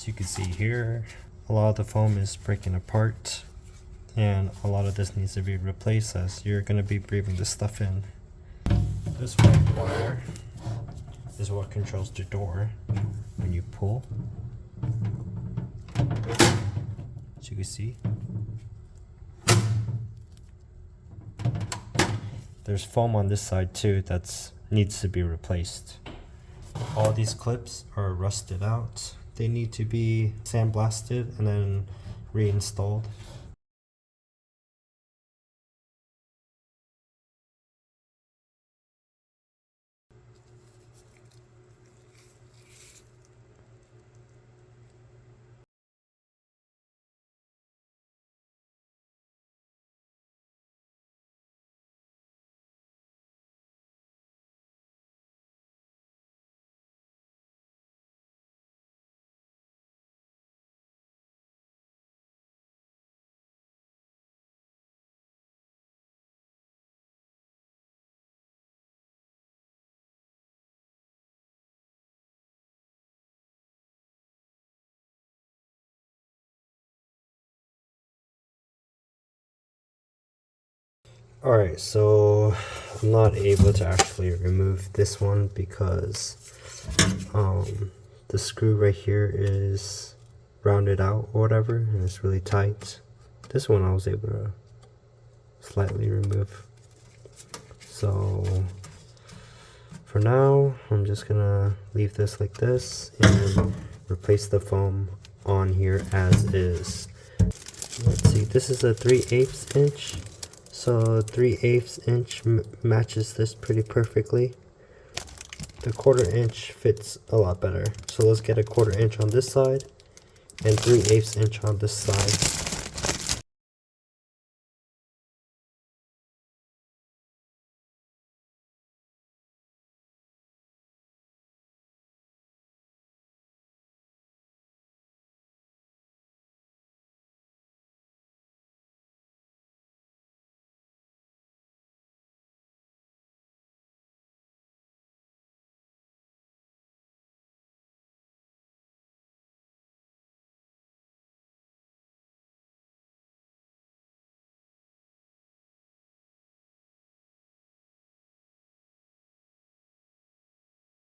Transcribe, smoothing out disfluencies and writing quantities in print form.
you can see here, a lot of the foam is breaking apart, and a lot of this needs to be replaced as you're going to be breathing this stuff in. This white wire is what controls the door when you pull. As you can see, there's foam on this side too that needs to be replaced. All these clips are rusted out. They need to be sandblasted and then reinstalled. Alright, so I'm not able to actually remove this one because the screw right here is rounded out or whatever, and it's really tight. This one I was able to slightly remove. So for now, I'm just gonna leave this like this and replace the foam on here as is. Let's see, this is a 3/8 inch. So 3/8 inch matches this pretty perfectly. The 1/4 inch fits a lot better. So let's get a 1/4 inch on this side and 3/8 inch on this side.